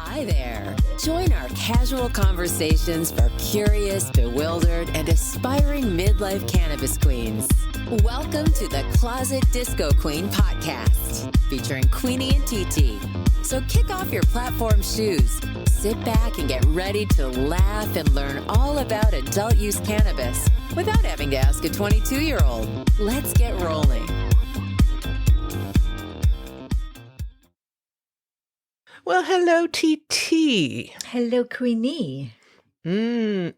Hi there. Join our casual conversations for curious, bewildered, and aspiring midlife cannabis queens. Welcome to the Closet Disco Queen podcast, featuring Queenie and TT. So kick off your platform shoes, sit back, and get ready to laugh and learn all about adult use cannabis without having to ask a 22-year-old. Let's get rolling. Well, hello, TT. Hello, Queenie. I'm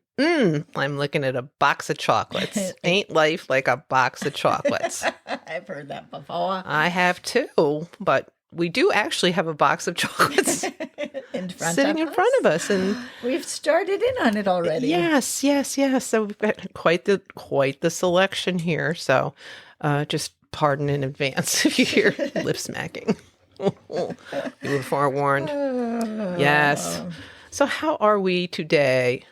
looking at a box of chocolates. Ain't life like a box of chocolates? I've heard that before. I have too, but we do actually have a box of chocolates in front of us, and we've started in on it already. Yes. So we've got quite the selection here. So, just pardon in advance if you hear lip smacking. You were forewarned. Yes. So how are we today?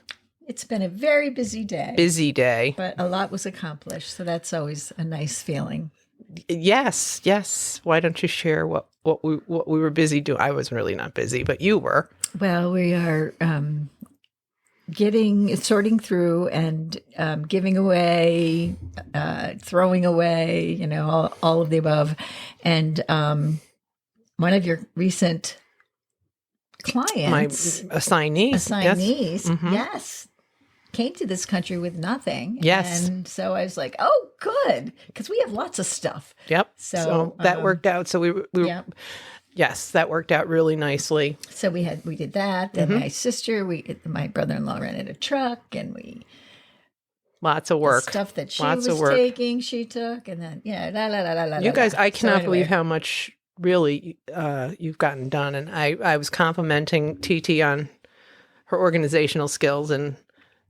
It's been a very busy day. But a lot was accomplished. So that's always a nice feeling. Yes. Why don't you share what we were busy doing? I was really not busy, but you were. Well, we are sorting through and giving away, throwing away, all of the above. And one of your recent clients, my assignees, yes, came to this country with nothing. Yes. And so I was like, oh, good, because we have lots of stuff. Yep. So that worked out. So we yep. Yes, that worked out really nicely. So we did that. Then my sister, my brother-in-law rented a truck, and lots of work. The stuff that she was taking, she took, and then You guys, I cannot believe how much really you've gotten done. And I was complimenting TT on her organizational skills, and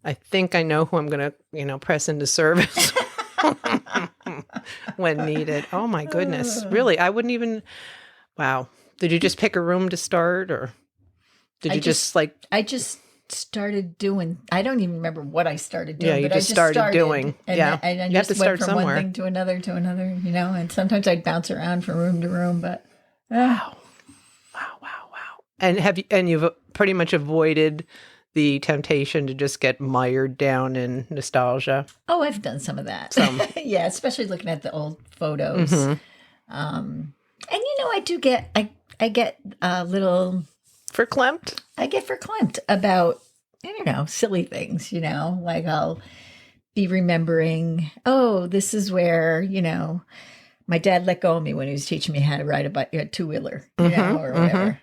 I think I know who I'm going to press into service when needed. Oh my goodness. Really, I wouldn't even. Wow. Did you just pick a room to start, or did you I just started doing. I don't even remember what I started doing. Yeah, you but just started doing. And yeah, and I you just have to went start from somewhere. one thing to another, and sometimes I'd bounce around from room to room. But wow. And you've pretty much avoided the temptation to just get mired down in nostalgia. Oh, I've done some of that. Yeah, especially looking at the old photos. Mm-hmm. And I get a little verklempt. I get verklempt about, silly things, like I'll be remembering, this is where, my dad let go of me when he was teaching me how to ride a two-wheeler, or whatever,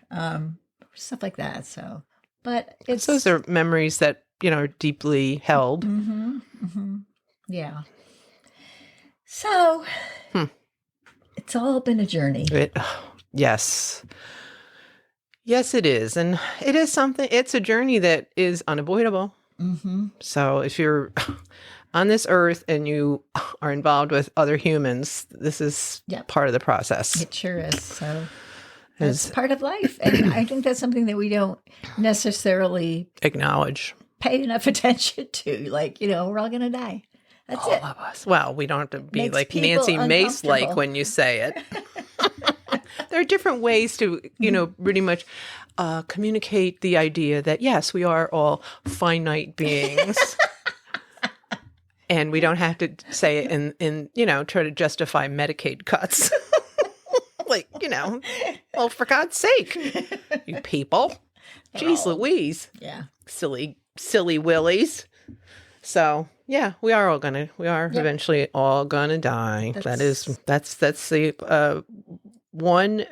stuff like that. So, but those are memories that, are deeply held. Yeah. So it's all been a journey. Yes, it is. And it's a journey that is unavoidable. Mm-hmm. So if you're on this earth and you are involved with other humans, this is part of the process. It sure is. So it's part of life. And I think that's something that we don't necessarily acknowledge, pay enough attention to. Like, we're all going to die. That's all of us. Well, we don't have to be like Nancy Mace-like when you say it. There are different ways to, pretty much communicate the idea that, yes, we are all finite beings. And we don't have to say it in try to justify Medicaid cuts. Well, for God's sake, you people. Jeez Louise. Yeah. Silly willies. So, yeah, we are eventually all gonna die. That's the one,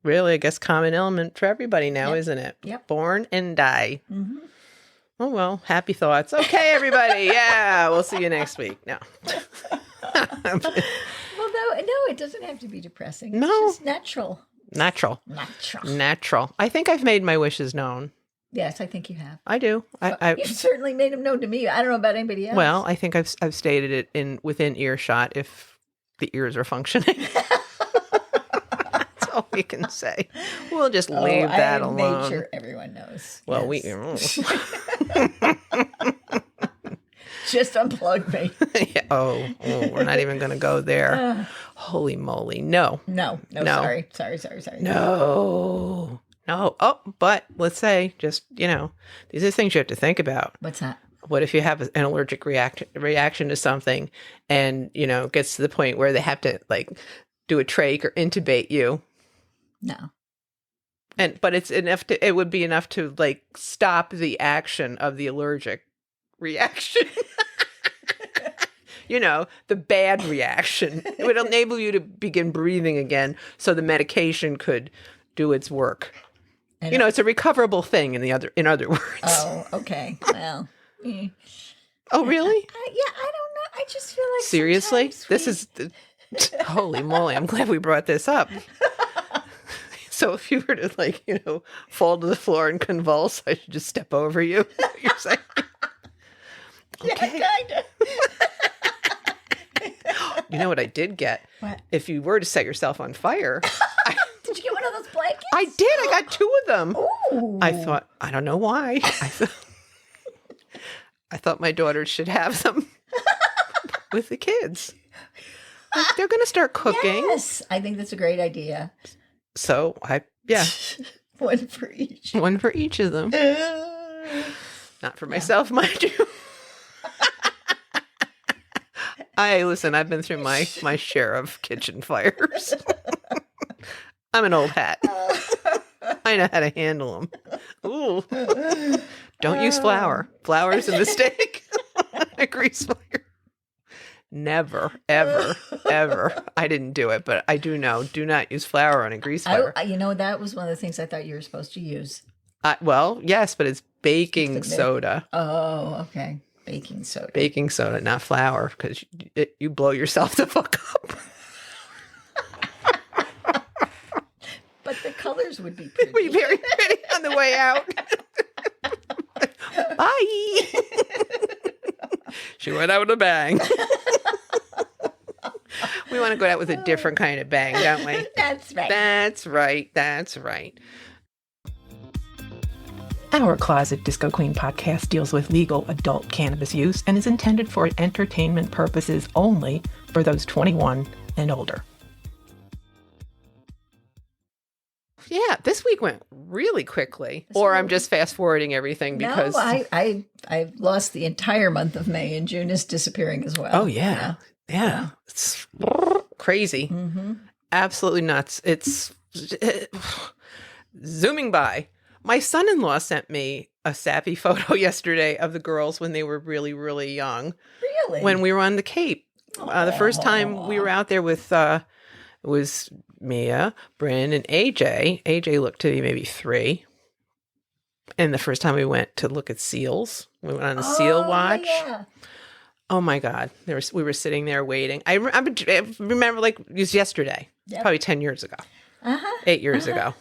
really, I guess, common element for everybody now, isn't it? Yep. Born and die. Mm-hmm. Oh, well, happy thoughts. Okay, everybody. Yeah, we'll see you next week. No. Well, no, it doesn't have to be depressing. No. It's just natural. Natural. I think I've made my wishes known. Yes, I think you have. I do. You've certainly made them known to me. I don't know about anybody else. Well, I think I've stated it within earshot if the ears are functioning. That's all we can say. We'll just leave that alone. I made sure everyone knows. Well, yes. Just unplug me. Yeah. Oh, we're not even going to go there. Holy moly. No. Sorry. No. No. Oh, but let's say just, these are things you have to think about. What's that? What if you have an allergic reaction to something and, it gets to the point where they have to like do a trach or intubate you? No. But it's enough it would be enough to like stop the action of the allergic reaction. The bad reaction. It would enable you to begin breathing again so the medication could do its work. And it's a recoverable thing in other words. Oh, okay. Well. Oh, really? Yeah, I don't know. I just feel like seriously, this is holy moly! I'm glad we brought this up. So if you were to fall to the floor and convulse, I should just step over you. You're saying, okay. Yeah, kind of. You know what I did get? What? If you were to set yourself on fire. Did you get one of those blankets? I did. I got 2 of them. Ooh. I thought, I don't know why. I thought my daughters should have them with the kids. They're going to start cooking. Yes, I think that's a great idea. So One for each. One for each of them. Not for myself, mind you. I've been through my share of kitchen fires. I'm an old hat. I know how to handle them. Ooh. Don't use flour. Flour's a mistake. A grease fire. Never, ever, ever. I didn't do it, but I do know. Do not use flour on a grease fire. That was one of the things I thought you were supposed to use. Well, yes, but it's baking soda. Oh, okay. Baking soda. Baking soda, not flour, because you blow yourself the fuck up. But the colors would be pretty. Be very pretty on the way out. Bye. She went out with a bang. We want to go out with a different kind of bang, don't we? That's right. That's right. That's right. Our Closet Disco Queen podcast deals with legal adult cannabis use and is intended for entertainment purposes only for those 21 and older. Yeah, this week went really quickly. Or I'm just fast forwarding everything because I lost the entire month of May and June is disappearing as well. Oh yeah. Yeah. It's crazy. Mm-hmm. Absolutely nuts. It's zooming by. My son-in-law sent me a sappy photo yesterday of the girls when they were really, really young. Really? When we were on the Cape. The first time we were out there with, it was Mia, Bryn, and AJ. AJ looked to be maybe 3. And the first time we went to look at seals, we went on a seal watch. Yeah. Oh my God. We were sitting there waiting. I remember like it was yesterday, probably 10 years ago, 8 years ago.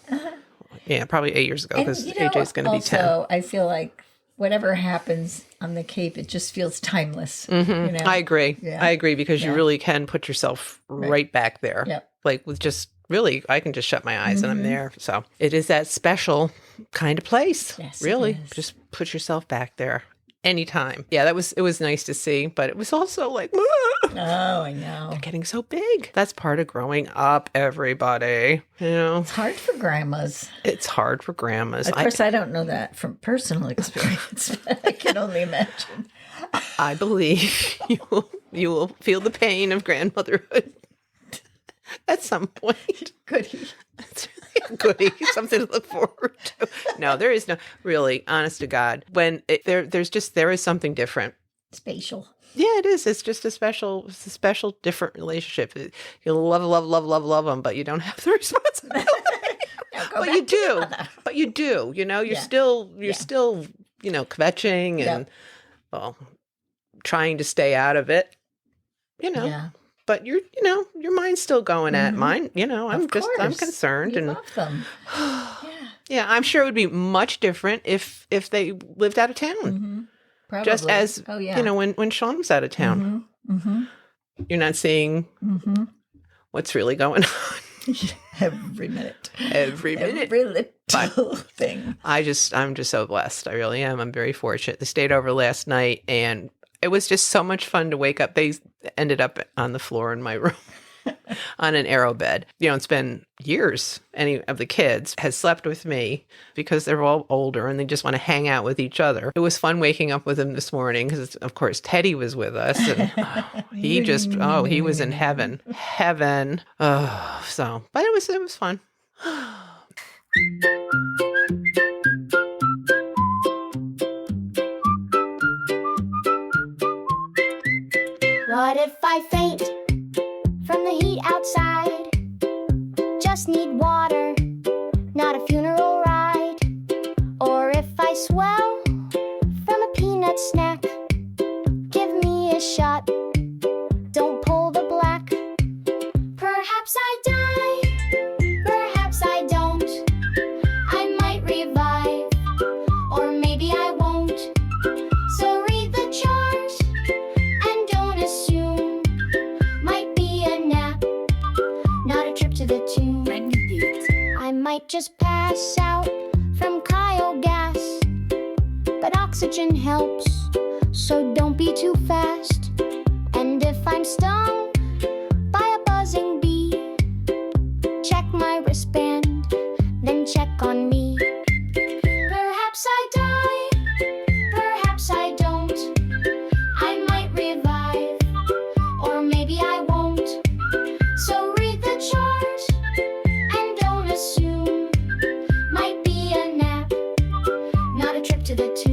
Yeah, probably 8 years ago because AJ's going to be 10. Also, I feel like whatever happens on the Cape, it just feels timeless. Mm-hmm. I agree. Yeah. I agree because you really can put yourself right back there. Yep. Like with just really, I can just shut my eyes and I'm there. So it is that special kind of place. Yes, really. it is. Just put yourself back there anytime. Yeah, it was nice to see, but it was also like, oh, I know. they're getting so big. That's part of growing up, everybody. It's hard for grandmas. It's hard for grandmas. Of course, I don't know that from personal experience, but I can only imagine. I believe you will feel the pain of grandmotherhood at some point. Goody. It's really a goodie, something to look forward to. No, there is no, really, honest to God, when there is something different. Spatial. Yeah, it is. It's just a special, different relationship. You love them, but you don't have the responsibility. But you do. But you do. You're still, kvetching and, trying to stay out of it. Yeah. But your mind's still going at mine. I'm concerned and love them. Yeah, I'm sure it would be much different if they lived out of town. Mm-hmm. Probably. Just as when Sean was out of town. Mm-hmm. You're not seeing what's really going on. Every minute. Every little thing. I'm just so blessed. I really am. I'm very fortunate. They stayed over last night and it was just so much fun to wake up. They ended up on the floor in my room. on an arrow bed. It's been years. Any of the kids has slept with me because they're all older and they just want to hang out with each other. It was fun waking up with them this morning because, of course, Teddy was with us. And he was in heaven. But it was fun. What if I faint from the heat outside? Just need water, not a funeral ride. Or if I swell from a peanut snack, give me a shot, don't pull the black. Perhaps I die, perhaps I don't. I might revive, or maybe I won't. So read the chart and don't assume. Might be a nap, not a trip to the tomb. I might just pass out from cryogas, but oxygen helps, so don't be too fast. And if I'm stung by a buzzing bee, check my wristband, then check on me. Perhaps I die, perhaps I don't. I might revive, or maybe I won't. So read the chart and don't assume. Might be a nap, not a trip to the tomb.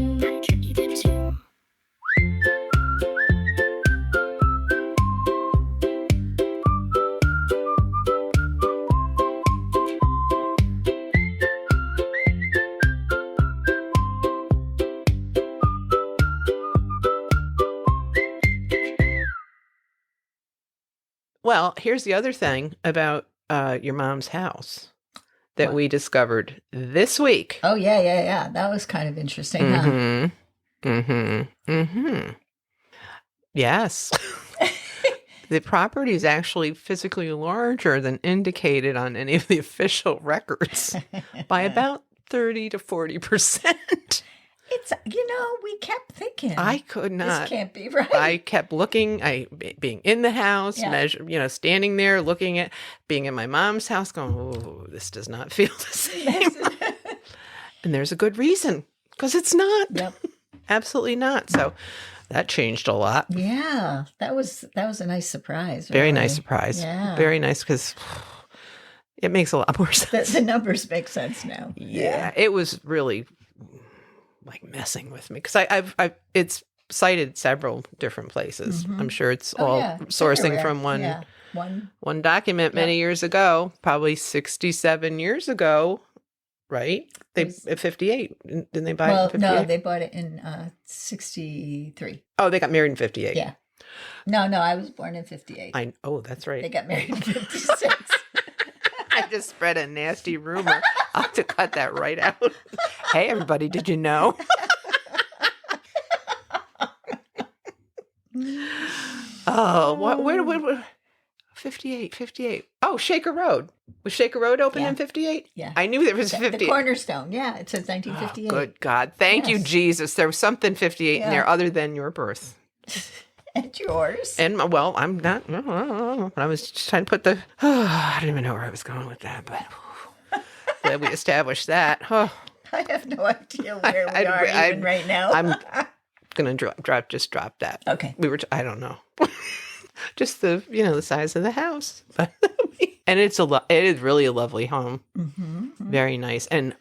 Well, here's the other thing about your mom's house that we discovered this week. Oh, yeah. That was kind of interesting, huh? Yes. The property is actually physically larger than indicated on any of the official records by about 30 to 40%. It's, we kept thinking. I could not. This can't be right. I kept looking, being in the house, Yeah. standing there, looking at, being in my mom's house, going, oh, this does not feel the same. And there's a good reason, because it's not. Yep. Absolutely not. So that changed a lot. Yeah, that was a nice surprise. Very really. nice surprise. Yeah. Very nice, because it makes a lot more sense. The numbers make sense now. Yeah, it was really like messing with me, because it's cited several different places. Mm-hmm. I'm sure it's all sourcing everywhere. from one Yeah. one document many years ago, probably 67 years ago, right? At 58. Didn't they buy it in 58? No, they bought it in 63. Oh, they got married in 58. Yeah. No, I was born in 58. That's right. They got married in 56. I just spread a nasty rumor. I'll have to cut that right out. Hey, everybody, did you know? Oh, what 58. Oh, Shaker Road. Was Shaker Road open in 58? Yeah. I knew there was 58. The Cornerstone. Yeah, it says 1958. Oh, good God. Thank you, Yes. Jesus. There was something 58 in there other than your birth. And yours. And, well, I'm not, but I was just trying to put I don't even know where I was going with that, but glad we established that. Oh, I have no idea where we are even right now. I'm going to drop that. Okay. I don't know. Just the size of the house. And it is really a lovely home. Mm-hmm. Very nice and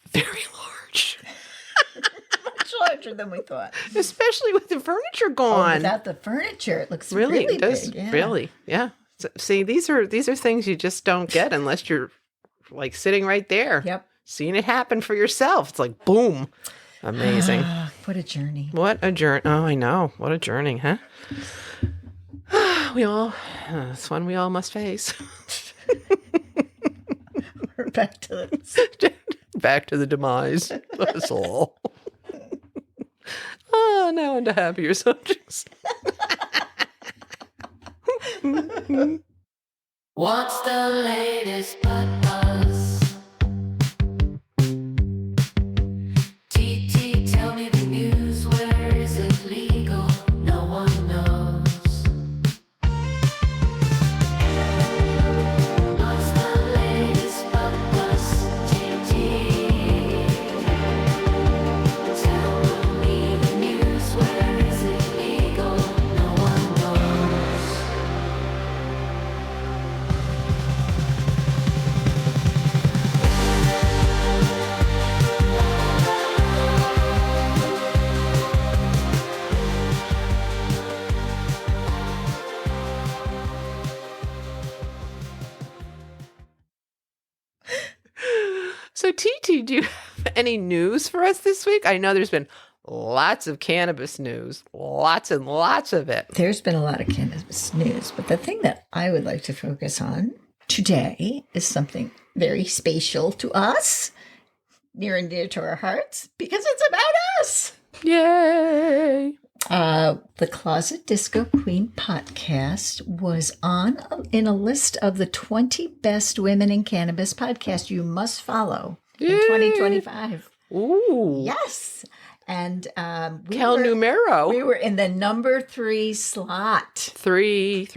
very large. Much larger than we thought. Especially with the furniture gone. Without the furniture, it looks Really, really it does. big. Yeah. Really, yeah. So, see, these are things you just don't get unless you're like sitting right there. Yep. Seeing it happen for yourself. It's like, boom. Amazing. What a journey. What a journey. Oh, I know. What a journey, huh? It's one we all must face. We're back to this. Back to the demise of us all. Oh, now on to happier subjects. What's the latest but buzz? TT, tell me the news. Where is it legal? No one knows. So, TT, do you have any news for us this week? I know there's been lots of cannabis news, lots and lots of it. There's been a lot of cannabis news, but the thing that I would like to focus on today is something very spatial to us, near and dear to our hearts, because it's about us. Yay! The Closet Disco Queen podcast was in a list of the 20 best women in cannabis podcasts you must follow in 2025. Ooh. Yes. And numero. We were in the number 3 slot. 3.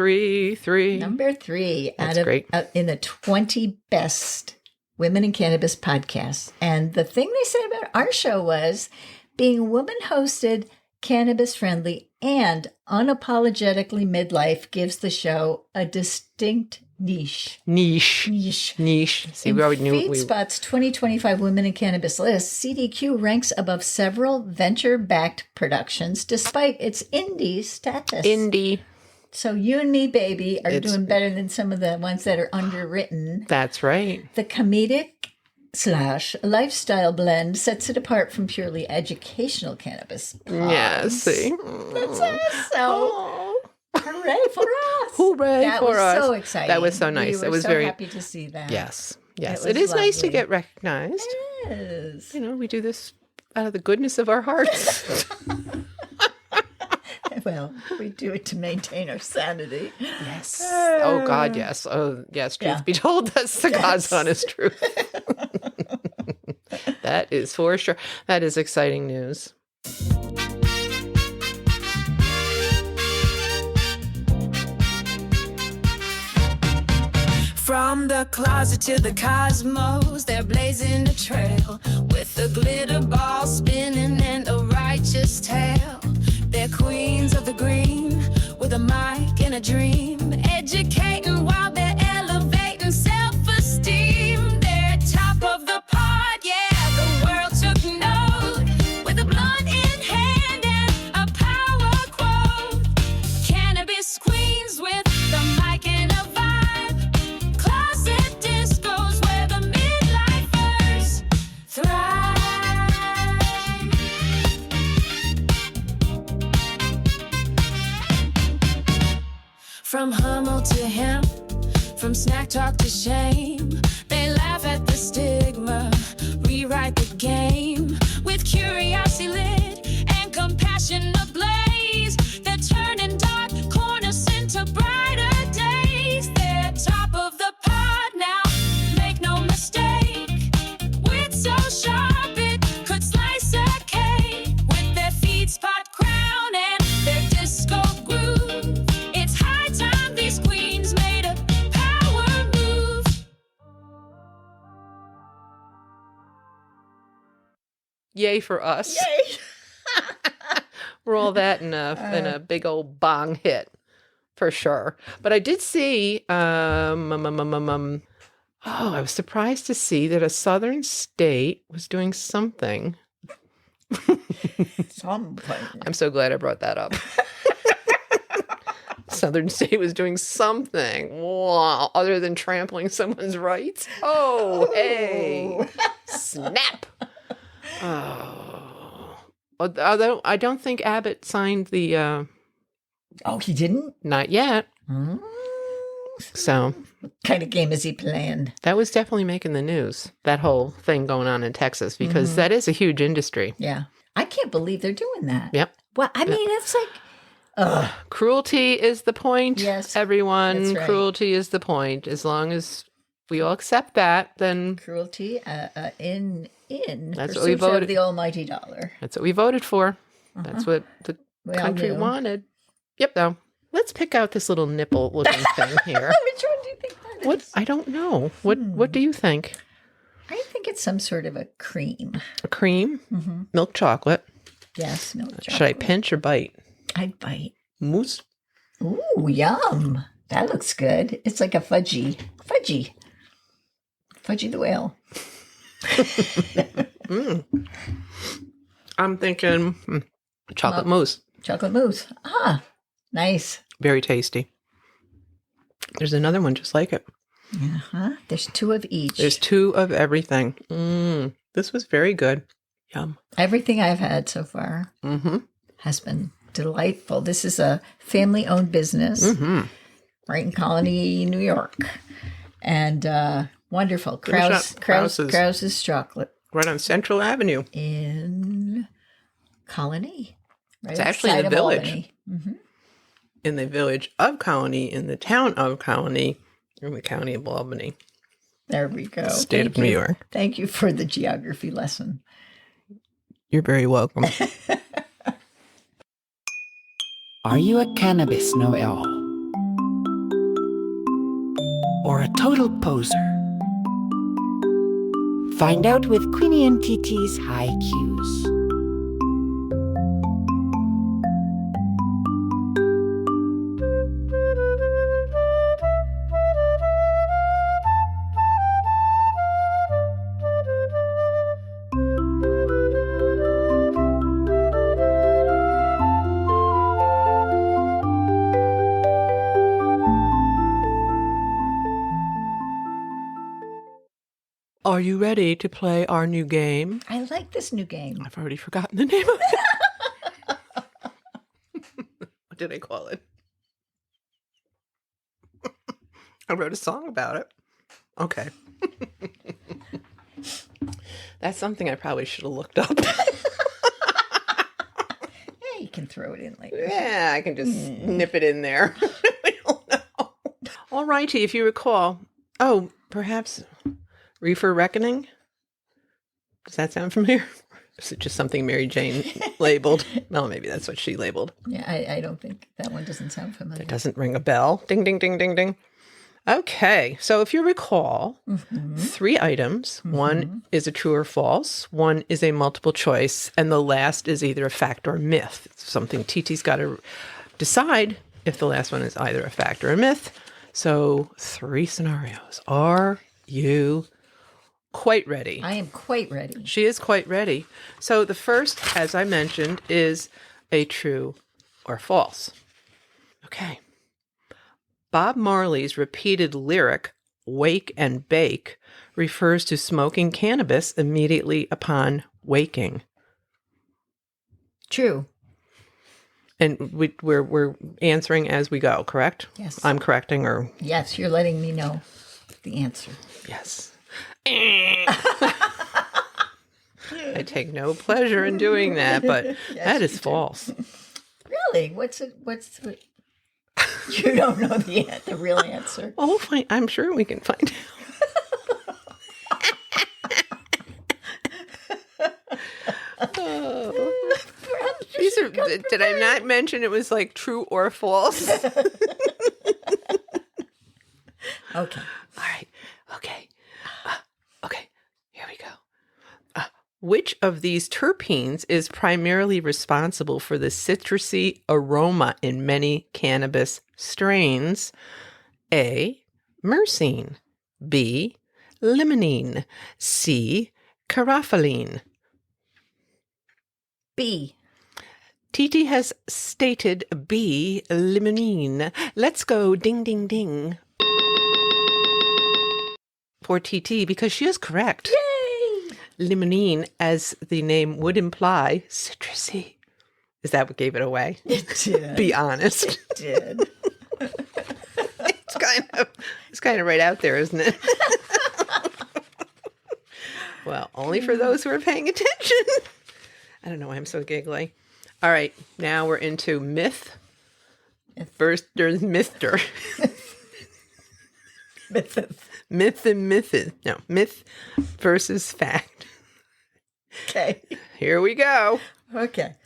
Number 3. That's great. In the 20 best women in cannabis podcasts. And the thing they said about our show was being woman-hosted, cannabis-friendly, and unapologetically midlife gives the show a distinct niche. Niche. See, we already knew FeedSpot's 2025 Women in Cannabis list, CDQ ranks above several venture-backed productions despite its indie status. Indie. So you and me, baby, are doing better than some of the ones that are underwritten. That's right. The comedic/lifestyle blend sets it apart from purely educational cannabis pods. Yeah, see? That's us. So, hooray for us. Hooray that for us. That was so exciting. That was so nice. We it was so very happy to see that. Yes. It was is nice to lovely. get recognized. It is. You know, we do this out of the goodness of our hearts. Well, we do it to maintain our sanity. Yes. Oh, God, yes. Oh, yes. Truth be told, that's the God's honest truth. That is for sure. That is exciting news. From the closet to the cosmos, they're blazing a trail with a glitter ball spinning and a righteous tale. They're queens of the green with a mic and a dream, educating while they're elevating self-esteem. They're top of the pod, yeah, the world took note with a blunt in hand and a power quote. Cannabis queens with the mic and a vibe. Closet discos where the midlifers thrive. From Hummel to hemp, from snack talk to shame, they laugh at the stigma, rewrite the game with curiosity lit and compassion ablaze. They're turning dark corners into brighter days. They're top of the pod now, make no mistake. Wit so sharp it could slice a cake with their FeedSpot crown and their disco groove. It's high time these queens made a power move. Yay for us. Yay! Roll that in a big old bong hit for sure. But I did see, I was surprised to see that a southern state was doing something. Something. I'm so glad I brought that up. Southern state was doing something. Wow, other than trampling someone's rights. Oh, hey. Snap. Oh. Although I don't think Abbott signed the Oh, he didn't? not yet. So What kind of game is he playing? that was definitely making the news, that whole thing going on in Texas, because that is a huge industry. Yeah. I can't believe they're doing that. Yep. Well, I mean, it's like, Cruelty is the point. Yes, Everyone, that's right. cruelty is the point. As long as we all accept that, then cruelty in That's what we pursuit voted- of the almighty dollar. that's what we voted for. That's what the We all country do. wanted. Yep, though. Let's pick out this little nipple looking thing here. Which one do you think that is? What? I don't know. What do you think? I think it's some sort of a cream. A cream? Mm-hmm. Milk chocolate? Yes, milk chocolate. Should I pinch or bite? I'd bite. Mousse? Ooh, yum. That looks good. It's like a fudgy. Fudgy the whale. I'm thinking chocolate mousse. Chocolate mousse. Ah, nice. Very tasty. There's another one just like it. There's 2 of each. There's 2 of everything. This was very good. Yum. Everything I've had so far has been delightful. This is a family-owned business right in Colony, New York. And wonderful. Krause's chocolate. Right on Central Avenue. In Colony. Right It's actually in the outside of village. Albany. In the village of Colony, in the town of Colony, in the county of Albany. There we go. State of New York. Thank you for the geography lesson. You're very welcome. Are you a cannabis know-all? Or a total poser? Find out with Queenie and TT's High Cues. Are you ready to play our new game? I like this new game. I've already forgotten the name of it. What did I call it? I wrote a song about it. Okay. That's something I probably should have looked up. Yeah, you can throw it in later. Yeah, I can just nip it in there. We don't know. All righty, if you recall. Oh, perhaps Reefer Reckoning? Does that sound familiar? Is it just something Mary Jane labeled? Well, maybe that's what she labeled. Yeah, I don't think that one doesn't sound familiar. It doesn't ring a bell. Ding, ding, ding, ding, ding. Okay, so if you recall, 3 items. One is a true or false. One is a multiple choice. And the last is either a fact or a myth. It's something TT's got to decide if the last one is either a fact or a myth. So 3 scenarios. Are you quite ready? I am quite ready. She is quite ready. So the first, as I mentioned, is a true or false. Okay. Bob Marley's repeated lyric, "Wake and bake," refers to smoking cannabis immediately upon waking. True. And we're answering as we go, correct? Yes. I'm correcting or... Yes, you're letting me know the answer. Yes. I take no pleasure in doing that, but that is false. Really? What's it? You don't know the real answer. Oh, fine. I'm sure we can find out. Oh. These are. Did I not mention it was like true or false? Okay. All right. Okay. Okay. Here we go. Which of these terpenes is primarily responsible for the citrusy aroma in many cannabis strains? A. Myrcene. B. Limonene. C. Caraphaline. B. TT has stated B. Limonene. Let's go ding, ding, ding for TT because she is correct. Yay! Limonene, as the name would imply, citrusy. Is that what gave it away? It did. Be honest. It did. It's kind of right out there, isn't it? Well, only for those who are paying attention. I don't know why I'm so giggly. All right, now we're into myth. First, there's Mr. Myth and myth. No, myth versus fact. Okay. Here we go. Okay.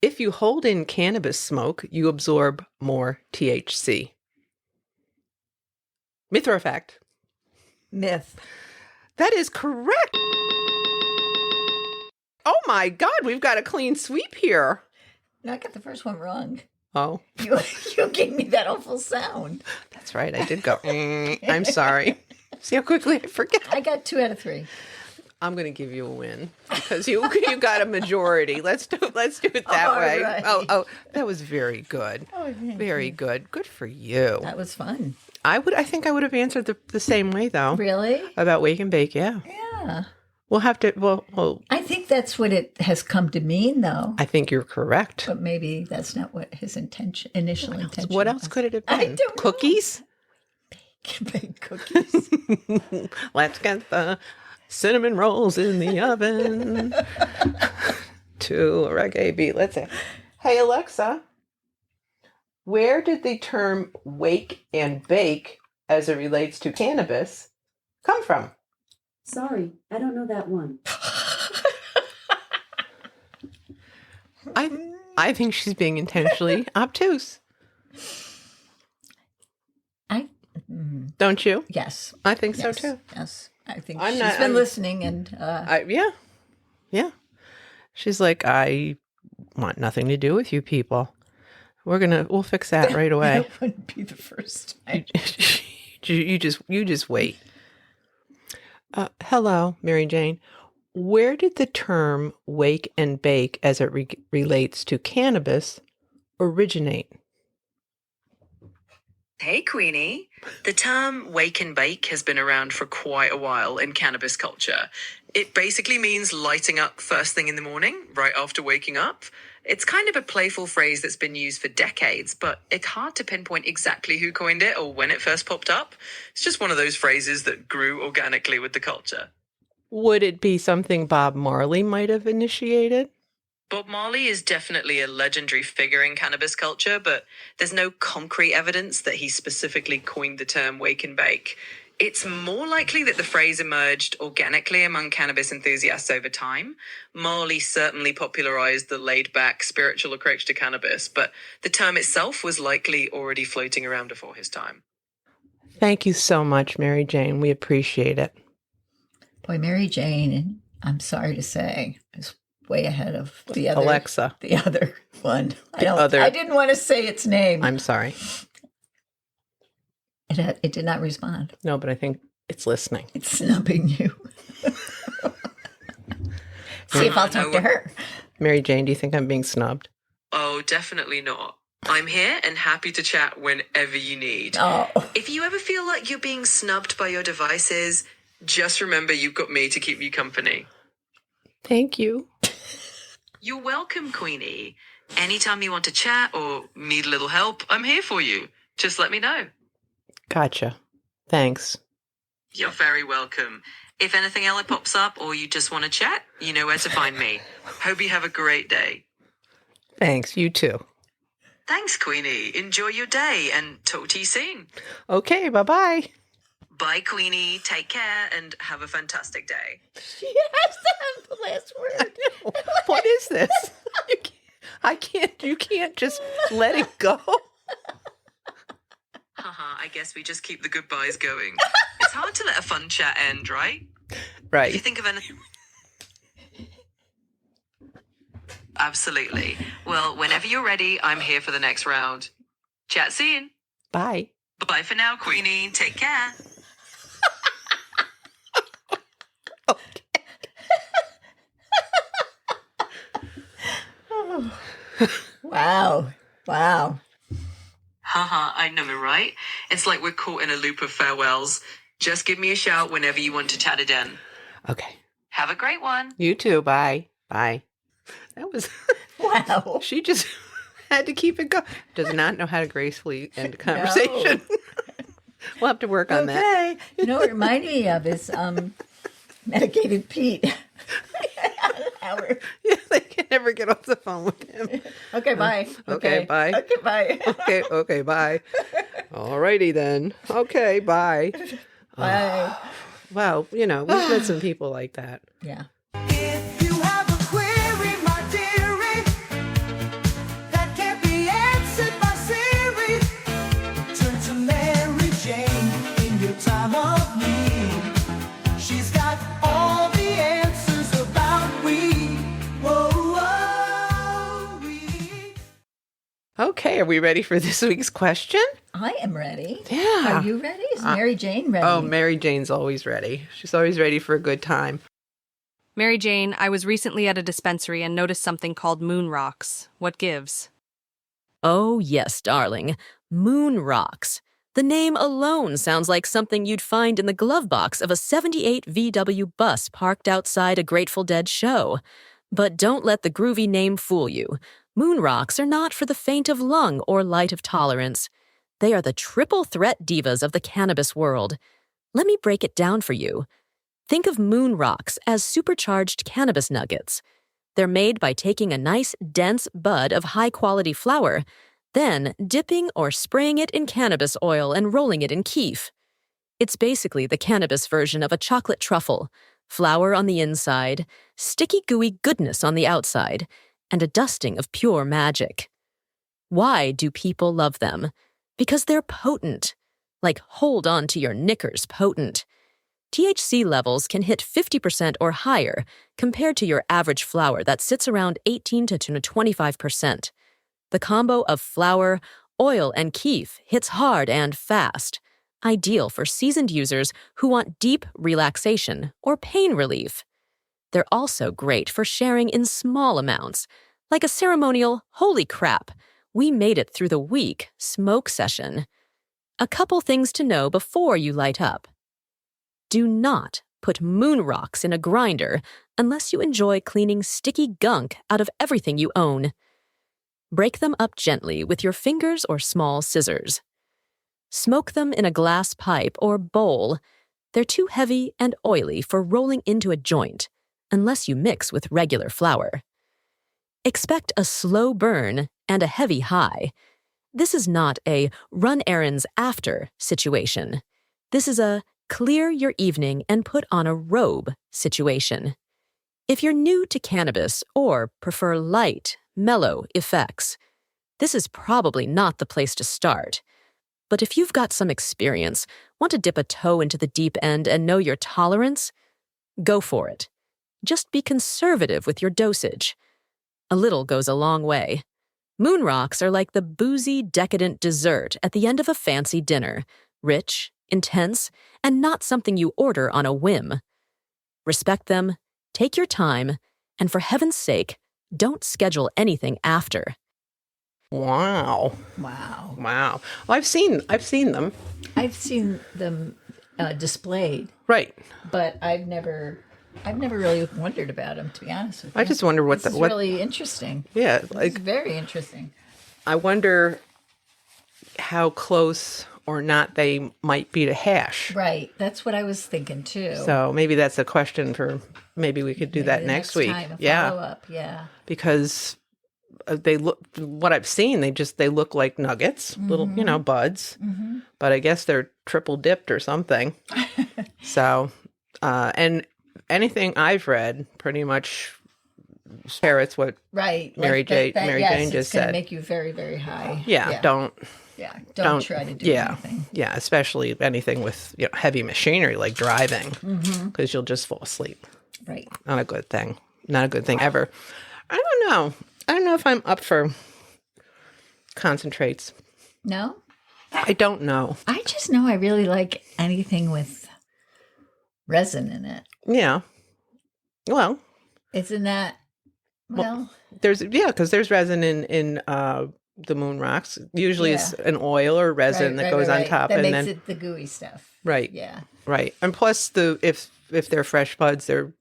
If you hold in cannabis smoke, you absorb more THC. Myth or fact? Myth. That is correct. Oh my God, we've got a clean sweep here. No, I got the first one wrong. Oh, You gave me that awful sound. that's right. I did go. I'm sorry. See how quickly I forget. I got 2 out of 3. I'm going to give you a win because you got a majority. Let's do it that All way. right. Oh, that was very good. Oh, thank Very good. Good for you. That was fun. I think I would have answered the same way though. Really? About wake and bake, yeah. Yeah. We'll have to well I think that's what it has come to mean, though. I think you're correct. But maybe that's not what his initial intention What else was. could it have been? I don't know. Cookies? Bake cookies. Let's get the cinnamon rolls in the oven. To a reggae beat. Let's say, hey Alexa, where did the term wake and bake as it relates to cannabis come from? Sorry, I don't know that one. I think she's being intentionally obtuse. Don't you? Yes. I think so Yes. too. Yes. I think I'm she's not- been I'm- listening and Yeah. She's like, I want nothing to do with you people. We'll fix that right away. that wouldn't be the first time. you just wait. Hello, Mary Jane. Where did the term wake and bake as it relates to cannabis originate? Hey, Queenie. The term wake and bake has been around for quite a while in cannabis culture. It basically means lighting up first thing in the morning, right after waking up. It's kind of a playful phrase that's been used for decades, but it's hard to pinpoint exactly who coined it or when it first popped up. It's just one of those phrases that grew organically with the culture. Would it be something Bob Marley might have initiated? Bob Marley is definitely a legendary figure in cannabis culture, but there's no concrete evidence that he specifically coined the term wake and bake. It's more likely that the phrase emerged organically among cannabis enthusiasts over time. Marley certainly popularized the laid-back spiritual approach to cannabis, but the term itself was likely already floating around before his time. Thank you so much, Mary Jane. We appreciate it. Boy, Mary Jane, I'm sorry to say, is way ahead of the other Alexa. The other one. other- I didn't want to say its name. I'm sorry. It did not respond. No, but I think it's listening. It's snubbing you. See if I'll talk to her. Mary Jane, do you think I'm being snubbed? Oh, definitely not. I'm here and happy to chat whenever you need. Oh. If you ever feel like you're being snubbed by your devices, just remember you've got me to keep you company. Thank you. You're welcome, Queenie. Anytime you want to chat or need a little help, I'm here for you. Just let me know. Gotcha. Thanks. You're very welcome. If anything else pops up or you just want to chat, you know where to find me. Hope you have a great day. Thanks. You too. Thanks, Queenie. Enjoy your day and talk to you soon. Okay. Bye-bye. Bye, Queenie. Take care and have a fantastic day. She has to have the last word. What is this? You can't just let it go. Haha, I guess we just keep the goodbyes going. It's hard to let a fun chat end, right? If you Right. think of anything... Absolutely. Well, whenever you're ready, I'm here for the next round. Chat soon. Bye. Bye for now, Queenie. Take care. Wow. Wow. Haha, I know, right? It's like we're caught in a loop of farewells. Just give me a shout whenever you want to chat again. Okay. Have a great one. You too. Bye. Bye. That was... Wow. She just had to keep it going. Does not know how to gracefully end a conversation. We'll have to work on that. Okay. You know what it reminded me of is Medicated Pete. Howard. Yeah, they can never get off the phone with him. Okay, bye. Okay, bye. Okay, bye. Okay, bye. All righty then. Okay, bye. Bye. Well, we've met some people like that. Yeah. If you have a query, my dearie, that can't be answered by Siri, turn to Mary Jane in your time of need. She's got all the answers about weed. Whoa, weed. Okay, are we ready for this week's question? I am ready. Yeah. Are you ready? Is Mary Jane ready? Oh, Mary Jane's always ready. She's always ready for a good time. Mary Jane, I was recently at a dispensary and noticed something called moon rocks. What gives? Oh, yes, darling. Moon rocks. The name alone sounds like something you'd find in the glove box of a 78 VW bus parked outside a Grateful Dead show. But don't let the groovy name fool you. Moon rocks are not for the faint of lung or light of tolerance. They are the triple threat divas of the cannabis world. Let me break it down for you. Think of moon rocks as supercharged cannabis nuggets. They're made by taking a nice, dense bud of high-quality flower, then dipping or spraying it in cannabis oil and rolling it in keef. It's basically the cannabis version of a chocolate truffle, flour on the inside, sticky gooey goodness on the outside, and a dusting of pure magic. Why do people love them? Because they're potent. Like hold on to your knickers potent. THC levels can hit 50% or higher compared to your average flower that sits around 18 to 25%. The combo of flower, oil, and keef hits hard and fast, ideal for seasoned users who want deep relaxation or pain relief. They're also great for sharing in small amounts, like a ceremonial, holy crap, we made it through the week smoke session. A couple things to know before you light up. Do not put moon rocks in a grinder unless you enjoy cleaning sticky gunk out of everything you own. Break them up gently with your fingers or small scissors. Smoke them in a glass pipe or bowl. They're too heavy and oily for rolling into a joint, unless you mix with regular flour. Expect a slow burn and a heavy high. This is not a run errands after situation. This is a clear your evening and put on a robe situation. If you're new to cannabis or prefer light, mellow effects, this is probably not the place to start. But if you've got some experience, want to dip a toe into the deep end and know your tolerance, go for it. Just be conservative with your dosage. A little goes a long way. Moon rocks are like the boozy, decadent dessert at the end of a fancy dinner, rich, intense, and not something you order on a whim. Respect them, take your time, and for heaven's sake, don't schedule anything after. Wow. Wow. Wow. Well, I've seen them. I've seen them displayed. Right. But I've never really wondered about them, to be honest with you. I just wonder what this is really interesting. Yeah, It's very interesting. I wonder how close or not they might be to hash. Right. That's what I was thinking too. So maybe that's a question for maybe we could do that next week. Time, yeah. Follow-up. Yeah. Because they look, what I've seen, they look like nuggets, little, buds. Mm-hmm. But I guess they're triple dipped or something. So, and anything I've read pretty much parrots what Mary Jane just said. Make you very, very high. Yeah. Don't Try to do anything. Yeah, especially anything with heavy machinery like driving, because you'll just fall asleep. Right. Not a good thing. Not a good thing ever. I don't know if I'm up for concentrates. No? I don't know. I just know I really like anything with resin in it. Yeah. Well. Isn't that, because there's resin in the moon rocks. Usually it's an oil or resin that goes on top. That and makes then it the gooey stuff. Right. Yeah. Right. And plus if they're fresh buds, they're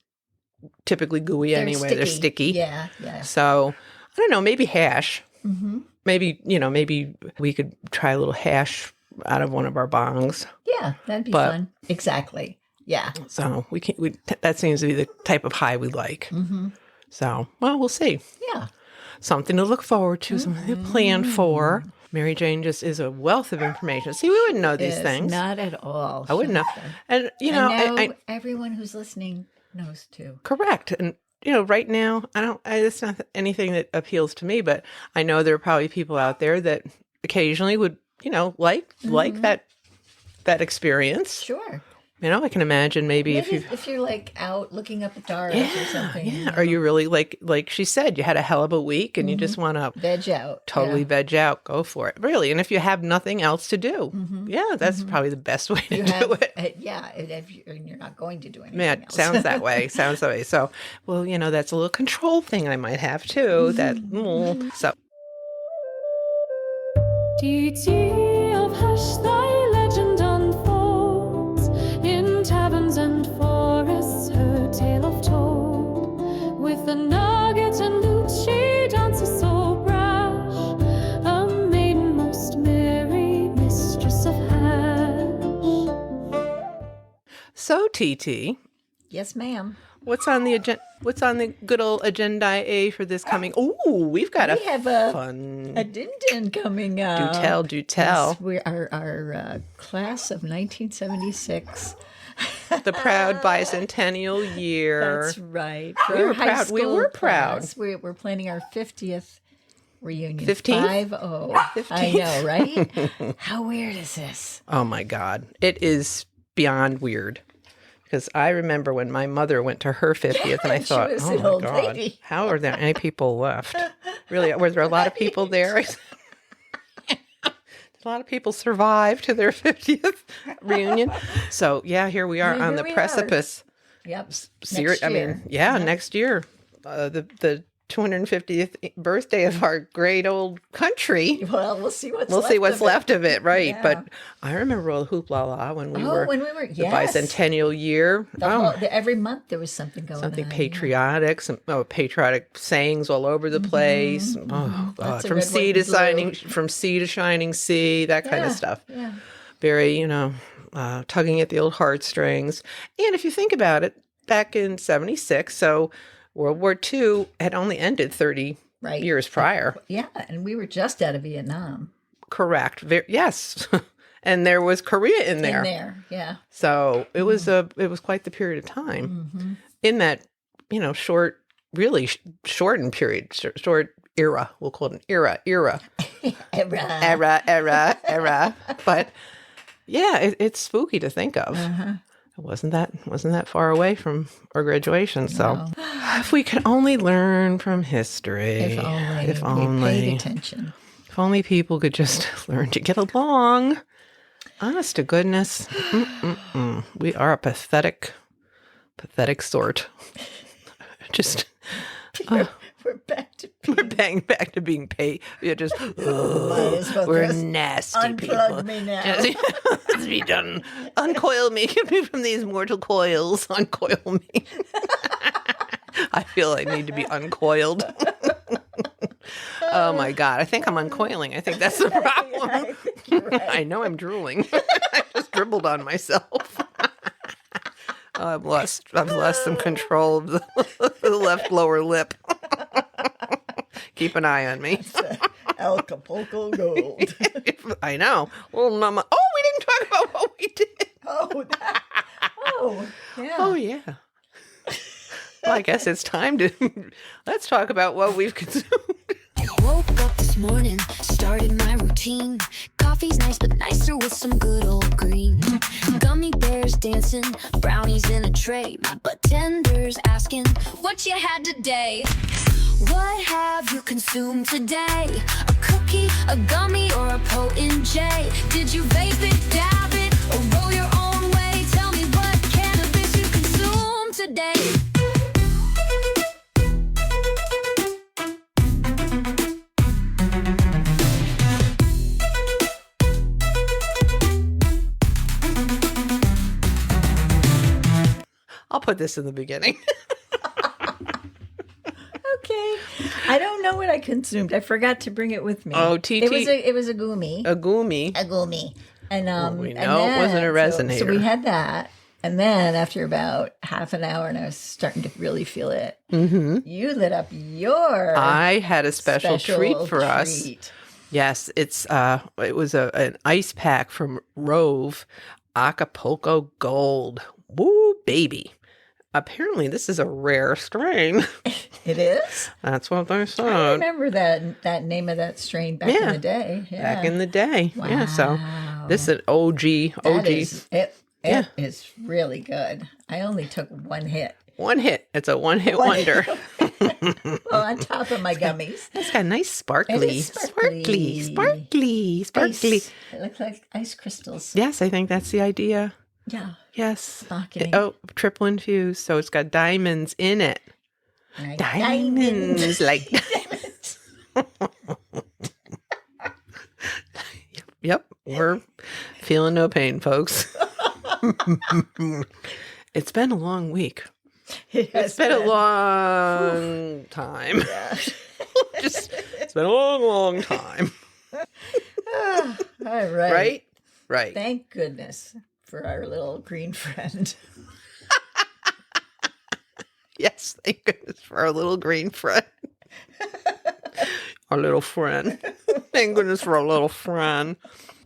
typically gooey anyway. Sticky. They're sticky. Yeah. Yeah. So I don't know, maybe hash. Mm-hmm. Maybe we could try a little hash out of one of our bongs. Yeah, that'd be fun. Exactly. Yeah. So that seems to be the type of high we like. Mm-hmm. So, well, we'll see. Yeah. Something to look forward to, something to plan for. Mary Jane just is a wealth of information. See, we wouldn't know these things. Not at all. I wouldn't know. And, I everyone who's listening knows too. Correct. And, right now, it's not anything that appeals to me, but I know there are probably people out there that occasionally would, like that experience. Sure. I can imagine maybe if you're like out looking up at stars or something. Yeah. Or you really like she said, you had a hell of a week and you just want to veg out. Totally veg out. Go for it. Really. And if you have nothing else to do, that's probably the best way to do it. If you're not going to do anything else. Sounds that way. So, well, that's a little control thing I might have too. So. TT of hash TT. Yes, ma'am. What's on the agenda? What's on the good old agenda A for this coming? Oh, we've got We have a fun din coming up. Do tell. Yes, we're our class of 1976. The proud bicentennial year. That's right. We were proud. We were proud. We're planning our 50th reunion. 15th? 50. I know, right? How weird is this? Oh my God. It is beyond weird. Because I remember when my mother went to her 50th and I She thought, was oh an my old God, lady. how are there any people left? Really, were there a lot of people there? Did a lot of people survive to their 50th reunion? So yeah, here we are on the precipice. Yep. Next year. The 250th birthday of our great old country. Well, we'll see what's left of it, right? Yeah. But I remember all the hoopla when we were the yes. bicentennial year. Every month there was something going on. Something patriotic, some patriotic sayings all over the place. Oh God, from sea to shining sea, that kind of stuff. Yeah. Very, tugging at the old heartstrings. And if you think about it, back in '76, so World War II had only ended 30 years prior. Yeah, and we were just out of Vietnam. Correct. Yes. And there was Korea in there. Yeah. So it was quite the period of time in that, really shortened period, short era. We'll call it an era. Era. But yeah, it's spooky to think of. It wasn't that far away from our graduation. So if we could only learn from history, if only we paid attention. If only people could just learn to get along. Honest to goodness, we are a pathetic sort. Just we're back to being paid. We're just we're nasty unplug people. Unplug me now. Let's be done. Uncoil me. Get me from these mortal coils. Uncoil me. I feel I need to be uncoiled. Oh my God. I think I'm uncoiling. I think that's the problem. Right. I know I'm drooling. I just dribbled on myself. I've lost some control of the left lower lip. Keep an eye on me. Acapulco Gold. I know. Well, Mama. Oh, we didn't talk about what we did. Yeah. Oh, yeah. Well, I guess it's time to let's talk about what we've consumed. I woke up this morning, started my routine. Coffee's nice, but nicer with some good old green. Gummy bears dancing, brownies in a tray. My bartender's asking what you had today. What have you consumed today? A cookie, a gummy, or a potent J? Did you vape it, dab it, or roll your own way? Tell me what cannabis you consumed today. I'll put this in the beginning. Okay. I don't know what I consumed. I forgot to bring it with me. Oh, TT. It was a gumi. A gumi. And we know it wasn't a resonator. So we had that. And then after about half an hour and I was starting to really feel it, you lit up your I had a special treat for us. Yes, it was an ice pack from Rove, Acapulco Gold. Woo, baby. Apparently, this is a rare strain. It is? That's what they said. I remember that name of that strain back in the day. Yeah. Back in the day. Wow. Yeah, so this is an OG. It is really good. I only took one hit. One hit. It's a one-hit wonder. Well, on top of my gummies. It's got nice sparkly. Sparkly. It looks like ice crystals. Yes, I think that's the idea. Yeah. Yes. Sparkling. Triple infused. So it's got diamonds in it. Like diamonds. Like diamonds. Yep. We're feeling no pain, folks. It's been a long week. It's been a long time. Yeah. It's been a long, long time. All right. Right? Thank goodness for our little green friend. Yes, thank goodness for our little green friend. Our little friend. Thank goodness for our little friend.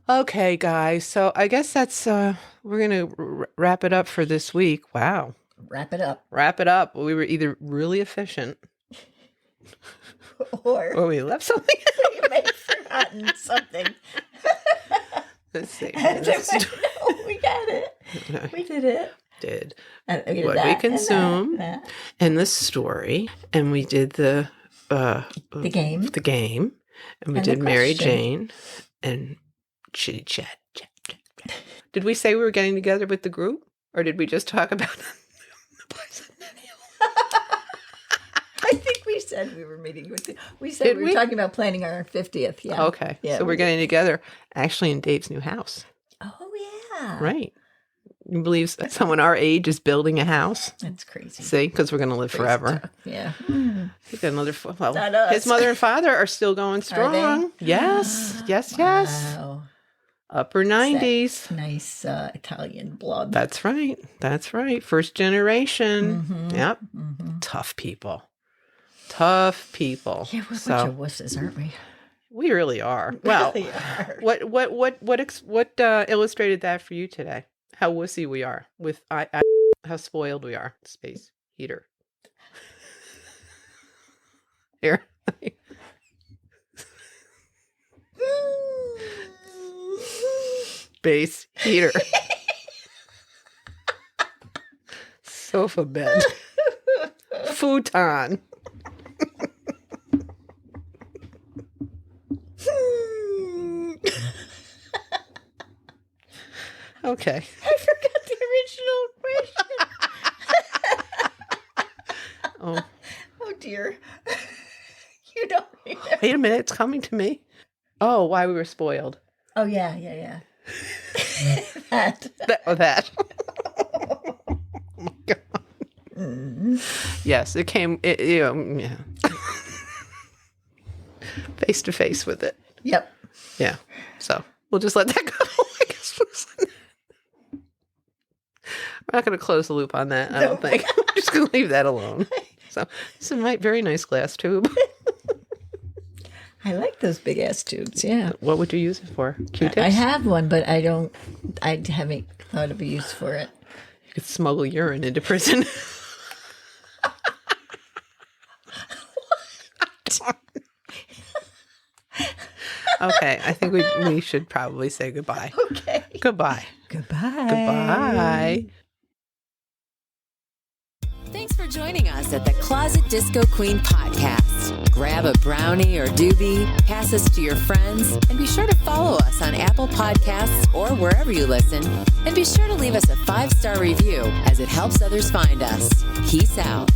Okay, guys. So I guess that's, we're going to wrap it up for this week. Wow. Wrap it up. Wrap it up. We were either really efficient or we left something. we may have forgotten something. Let's see. No, we got it. We did it. What we consume and the story, and we did the game, and we did Mary Jane and chitty chat. Did we say we were getting together with the group, or did we just talk about the I think we said we were meeting with you. We said we were talking about planning our 50th. Yeah. Okay. Yeah, so we're getting together actually in Dave's new house. Oh, yeah. Right. You believe someone our age is building a house? That's crazy. See, because we're going to live forever. Talk. Yeah. He's got another. Well, his mother and father are still going strong. Yes. Wow. Upper 90s. Nice Italian blood. That's right. First generation. Mm-hmm. Yep. Mm-hmm. Tough people. Yeah, we're a bunch of wusses, aren't we? We really are. Well, what illustrated that for you today? How wussy we are with how spoiled we are. Space heater. Here. Space heater. Sofa bed. Futon. Okay. I forgot the original question. Oh dear. You don't remember. Wait a minute, it's coming to me. Oh, why we were spoiled. Oh yeah. That. Oh my God. Yes, it came. Yeah. Face to face with it. Yep. Yeah. So we'll just let that go. I guess we're not going to close the loop on that. I don't think. We're just going to leave that alone. So it's a very nice glass tube. I like those big ass tubes. Yeah. What would you use it for? Q-tips? I have one, but I haven't thought of a use for it. You could smuggle urine into prison. Okay, I think we should probably say goodbye. Okay. Goodbye. Thanks for joining us at the Closet Disco Queen podcast. Grab a brownie or doobie, pass us to your friends, and be sure to follow us on Apple Podcasts or wherever you listen. And be sure to leave us a 5-star review as it helps others find us. Peace out.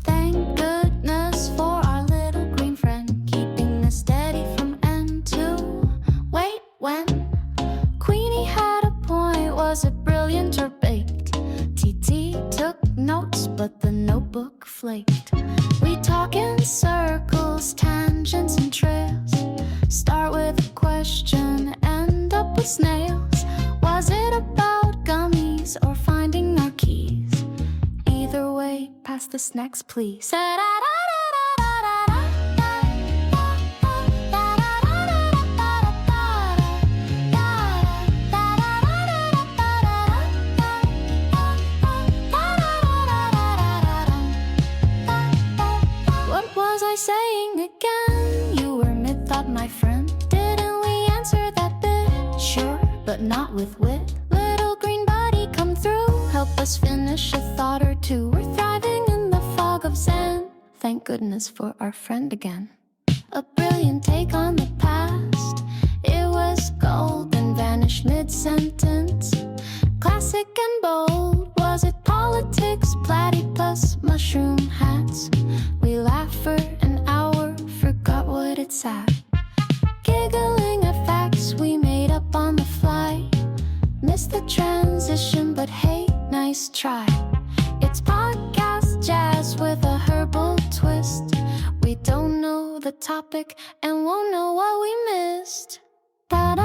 Thank goodness for our little green friend, keeping us steady from end to wait when Queenie had a point. Was it brilliant or baked? TT took notes, but the notebook flaked. We talk in circles, tangents and trails. Start with a question, end up with snails. Was it about gummies or finding our keys? Either way, pass the snacks, please. What was I saying again? You were mid-thought, my friend. Didn't we answer that bit? Sure, but not with wit. Little green buddy, come through. Help us finish a thought or two. We're thriving in the fog of Zen. Thank goodness for our friend again. A brilliant take on the past. It was gold and vanished mid-sentence. Classic and bold. Was it politics, platypus, mushroom hats? We laughed for an hour, forgot what it's at. Giggling at facts we made up on the fly. Missed the transition, but hey, nice try. It's podcast jazz with a herbal twist. We don't know know the topic and won't know what we missed. Da da